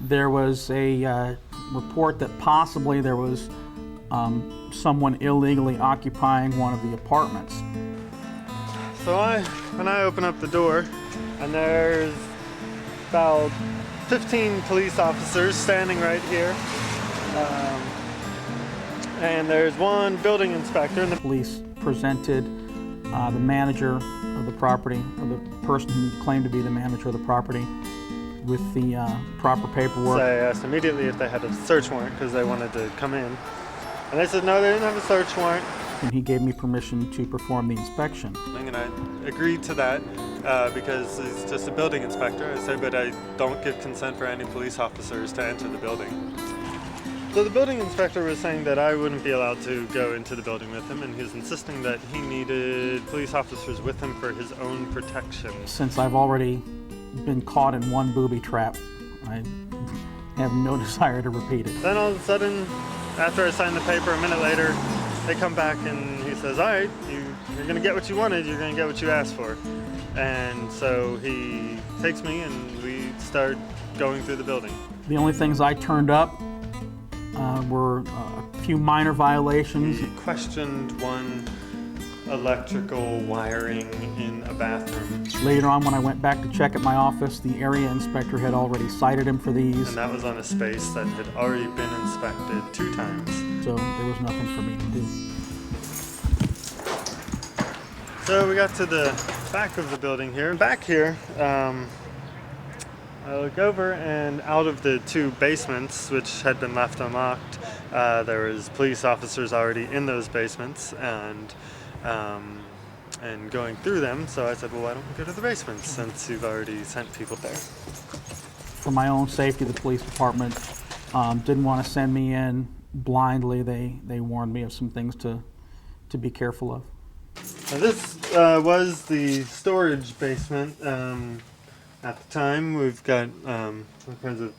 There was a report that possibly there was someone illegally occupying one of the apartments. So when I open up the door, and there's about 15 police officers standing right here. And there's one building inspector. And the police presented the manager of the property, or the person who claimed to be the manager of the property, with the proper paperwork. So I asked immediately if they had a search warrant because they wanted to come in. And they said no, they didn't have a search warrant. And he gave me permission to perform the inspection. And I agreed to that because he's just a building inspector. I said, but I don't give consent for any police officers to enter the building. So the building inspector was saying that I wouldn't be allowed to go into the building with him, and he was insisting that he needed police officers with him for his own protection. Since I've already been caught in one booby trap, I have no desire to repeat it. Then all of a sudden, after I signed the paper, a minute later, they come back and he says, all right, you're gonna get what you wanted, you're gonna get what you asked for. And so he takes me and we start going through the building. The only things I turned up were a few minor violations. He questioned one electrical wiring in a bathroom. Later on, when I went back to check at my office, the area inspector had already cited him for these. And that was on a space that had already been inspected 2 times. So there was nothing for me to do. So we got to the back of the building here. Back here, I look over, and out of the 2 basements, which had been left unlocked, there was police officers already in those basements, and going through them. So I said, well, why don't we go to the basements since you've already sent people there? For my own safety, the police department didn't want to send me in blindly. They warned me of some things to be careful of. Now this was the storage basement. At the time, we've got all kinds of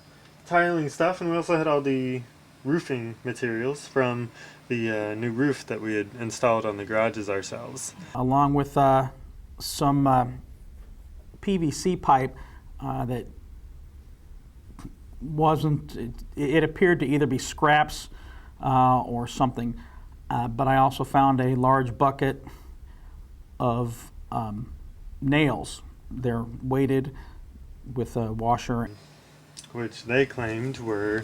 tiling stuff, and we also had all the roofing materials from the new roof that we had installed on the garages ourselves. Along with some PVC pipe that wasn't, it appeared to either be scraps or something, but I also found a large bucket of nails. They're weighted with a washer. Which they claimed were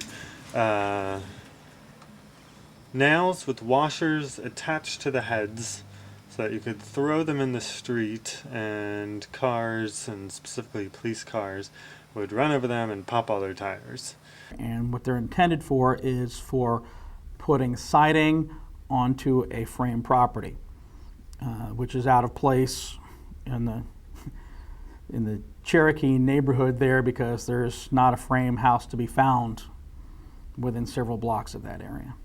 nails with washers attached to the heads so that you could throw them in the street and cars, and specifically police cars, would run over them and pop all their tires. And what they're intended for is for putting siding onto a frame property, which is out of place in the Cherokee neighborhood there, because there's not a frame house to be found within several blocks of that area.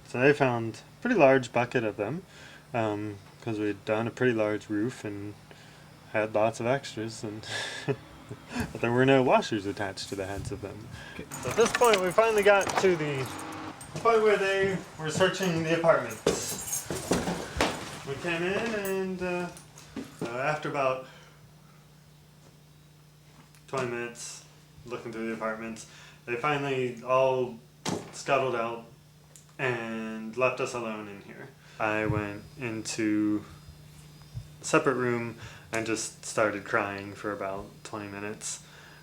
So they found a pretty large bucket of them because we'd done a pretty large roof and had lots of extras, and but there were no washers attached to the heads of them. Okay. So at this point, we finally got to the point where they were searching the apartments. We came in, and after about 20 minutes looking through the apartments, they finally all scuttled out and left us alone in here. I went into a separate room and just started crying for about 20 minutes,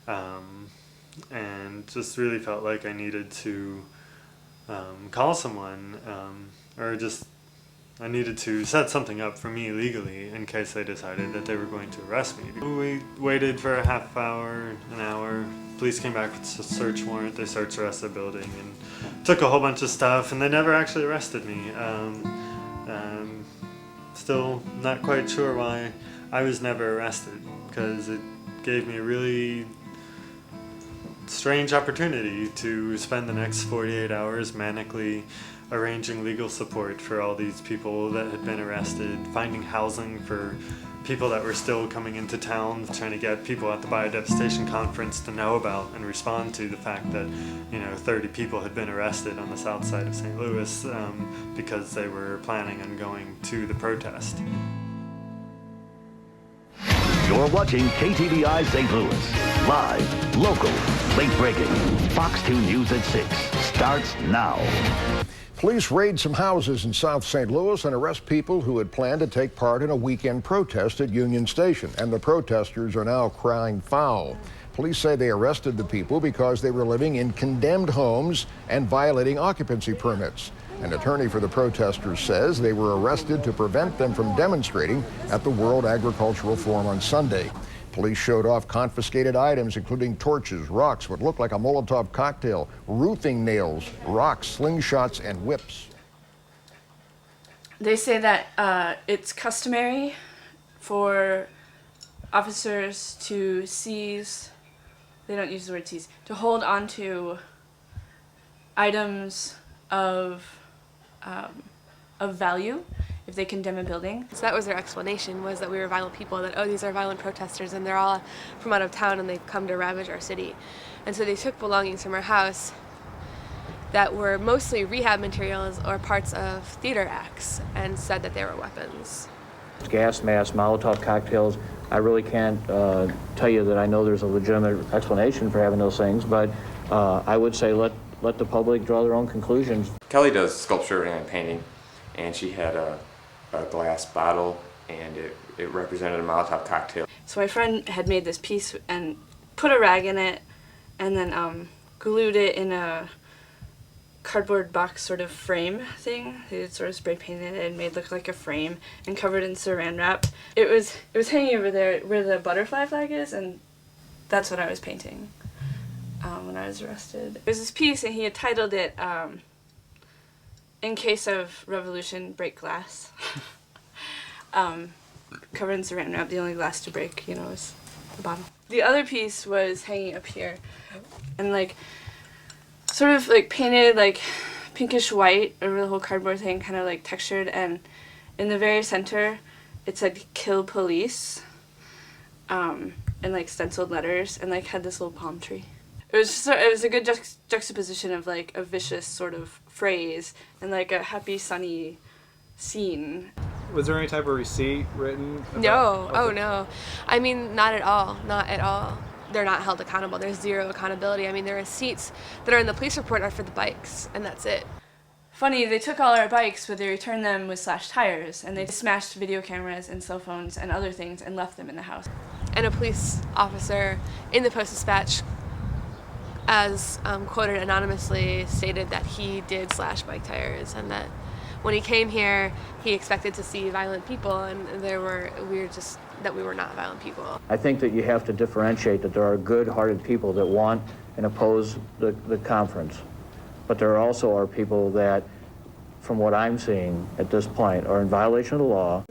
and just really felt like I needed to call someone, or just I needed to set something up for me legally in case they decided that they were going to arrest me. We waited for a half hour, an hour. Police came back with a search warrant. They searched the rest of the building and took a whole bunch of stuff, and they never actually arrested me. Still not quite sure why I was never arrested, because it gave me a really strange opportunity to spend the next 48 hours manically arranging legal support for all these people that had been arrested, finding housing for people that were still coming into town, trying to get people at the biodevastation conference to know about and respond to the fact that, 30 people had been arrested on the south side of St. Louis because they were planning on going to the protest. You're watching KTVI St. Louis. Live, local, late breaking. Fox 2 News at 6 starts now. Police raid some houses in South St. Louis and arrest people who had planned to take part in a weekend protest at Union Station. And the protesters are now crying foul. Police say they arrested the people because they were living in condemned homes and violating occupancy permits. An attorney for the protesters says they were arrested to prevent them from demonstrating at the World Agricultural Forum on Sunday. Police showed off confiscated items, including torches, rocks, what looked like a Molotov cocktail, roofing nails, rocks, slingshots, and whips. They say that it's customary for officers to seize, they don't use the word seize, to hold on to items of value if they condemn a building. So that was their explanation, was that we were violent people, that, oh, these are violent protesters and they're all from out of town and they've come to ravage our city. And so they took belongings from our house that were mostly rehab materials or parts of theater acts and said that they were weapons. Gas masks, Molotov cocktails. I really can't tell you that I know there's a legitimate explanation for having those things, but I would say let the public draw their own conclusions. Kelly does sculpture and painting, and she had a glass bottle, and it represented a Molotov cocktail. So my friend had made this piece and put a rag in it and then glued it in a cardboard box sort of frame thing. They had sort of spray painted it and made it look like a frame and covered in saran wrap. It was hanging over there where the butterfly flag is, and that's what I was painting when I was arrested. It was this piece, and he had titled it "In Case of Revolution, Break Glass." Covered in saran wrap. The only glass to break, is the bottle. The other piece was hanging up here, and sort of painted pinkish white over the whole cardboard thing, kind of textured, and in the very center it said "Kill Police" in stenciled letters, and had this little palm tree. It was a good juxtaposition of a vicious sort of phrase and a happy sunny scene. Was there any type of receipt written? No, oh no. I mean, not at all, not at all. They're not held accountable. There's zero accountability. I mean, the receipts that are in the police report are for the bikes, and that's it. Funny, they took all our bikes, but they returned them with slashed tires, and they smashed video cameras and cell phones and other things and left them in the house. And a police officer in the Post-Dispatch, as quoted anonymously, stated that he did slash bike tires, and that when he came here, he expected to see violent people, and we were not violent people. I think that you have to differentiate that there are good-hearted people that want and oppose the conference, but there also are people that, from what I'm seeing at this point, are in violation of the law.